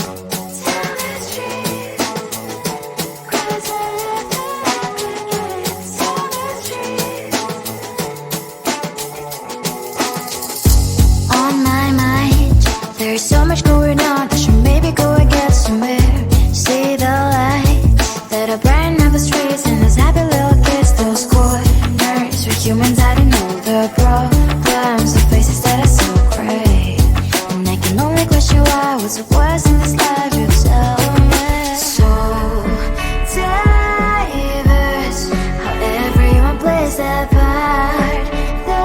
On my mind, there's so much going on. I should maybe go and get somewhere. See the lights that are brighten up the streets, and those happy little kids, those corners where humans hiding all the problems, the faces that are so gray. And I can only question why, what's the worst in this life, you tell me. So diverse, how everyone plays their part. The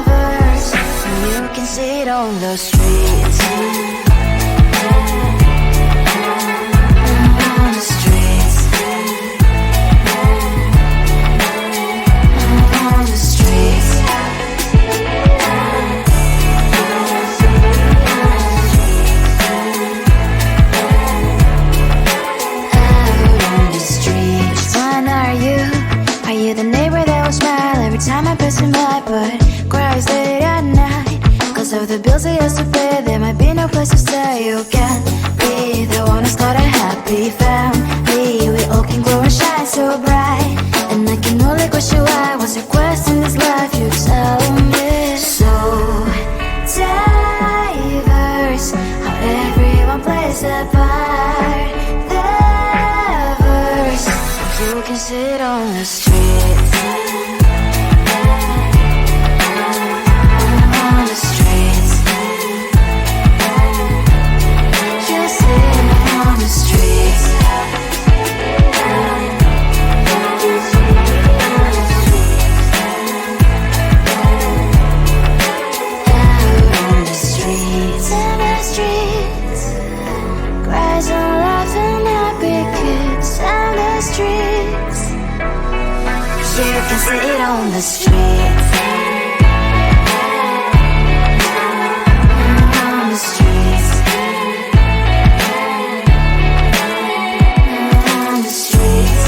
verse, and you can see it on the streets. On the streets. On the streets. Out on the streets. When are you? Are you the neighbor that will smile every time I pass him by, but cries late at night? Cause of the bills he has to pay, there might be no place to stay. You can be the one who's got a happy family. We all can glow and shine so bright, and I can only question why, what's your quest in this life, you tell me. So diverse, how everyone plays their part. The verse, you can sit on the streets. On the streets. You sit on the streets. Out on the streets. In the streets. Cries and laughing happy kids. In the streets. You can sit on the streets. On the streets. On the streets.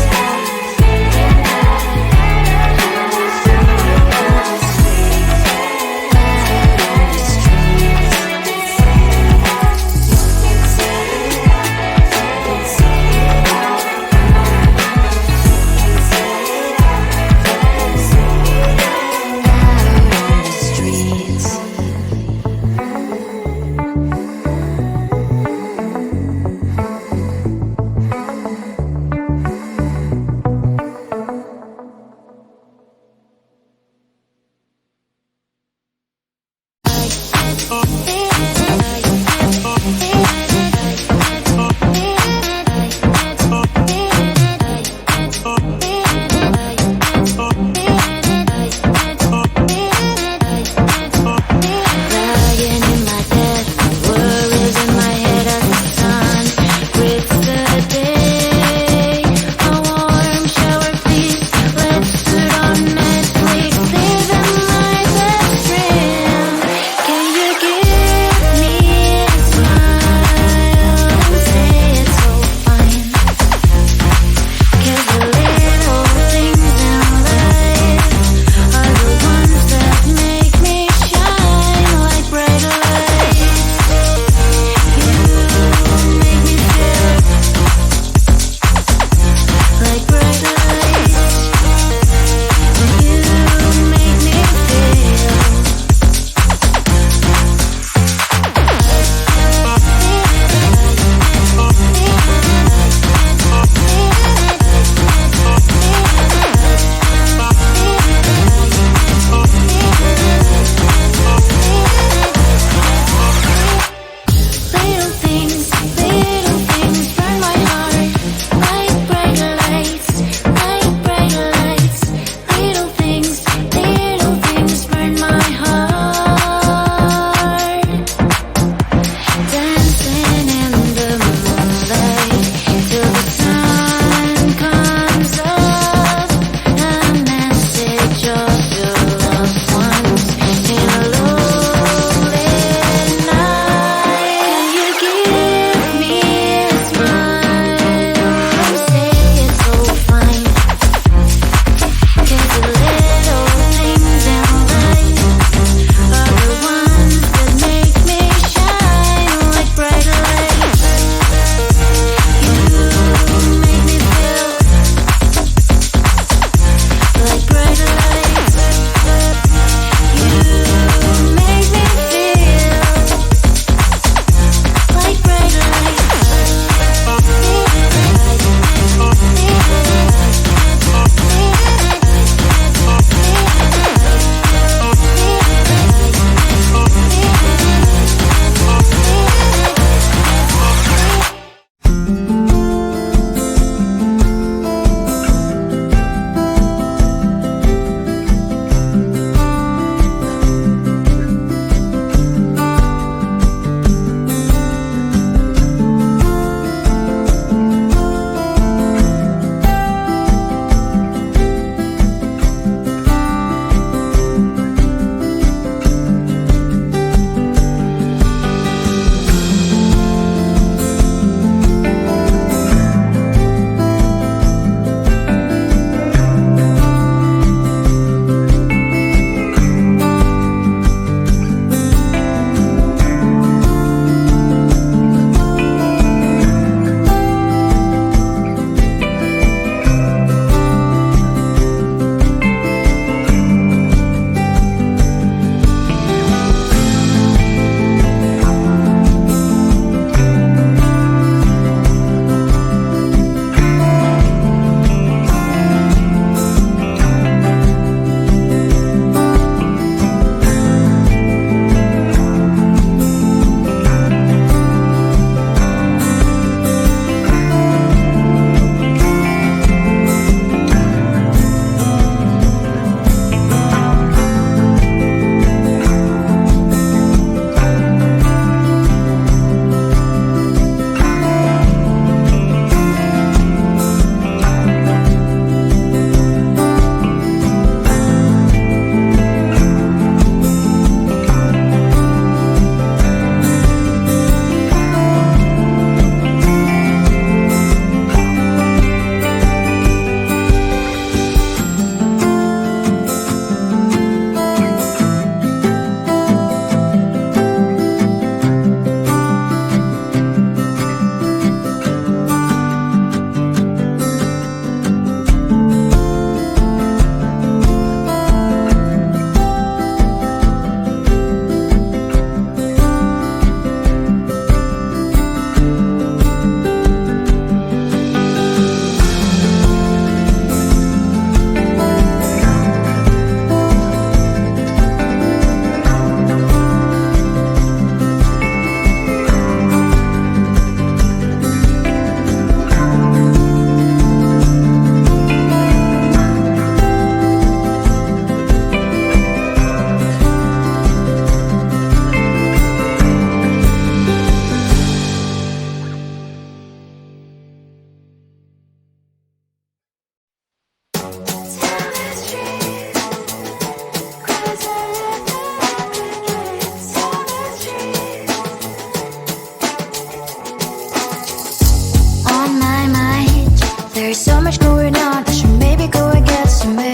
There's so much going on, I should maybe go and get some air.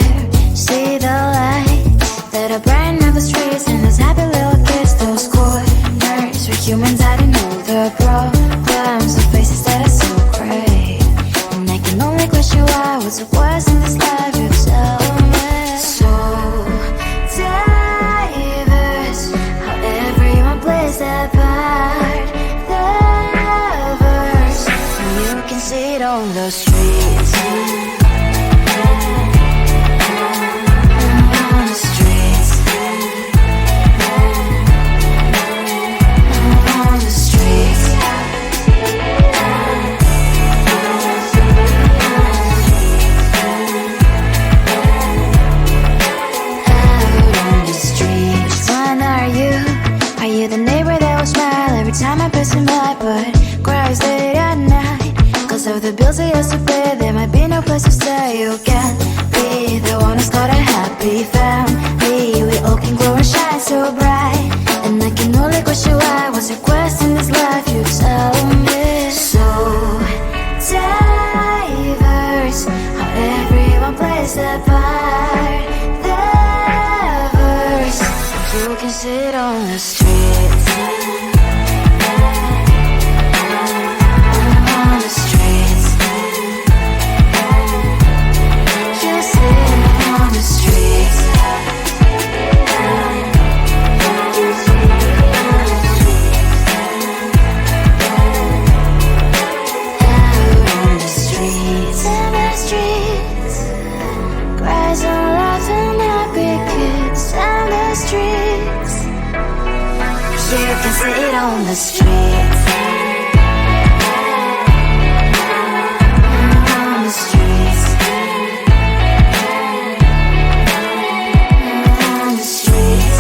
See the lights that are brighten up the streets, and those happy little kids, those corners where humans hiding all the problems, the faces that are so great. And I can only question why, what's the worst in this life, you tell me. So diverse, how everyone plays their part. The verse, and you can see it on the streets. On the streets. On the streets. The neighbor that will smile every time I pass him by, but cries late at night cause of the bills he has to pay. There might be no place to stay. You can be the one who's got a happy family. We all can glow and shine so bright, and I can only question why. What's your quest in this life, you tell me. So diverse, how everyone plays their part. The verse, you can sit on the street. On the streets. You sit on the streets. Out on the streets. In the streets. Cries and laughing happy kids. And the streets. You can sit on the streets. On the streets. On the streets.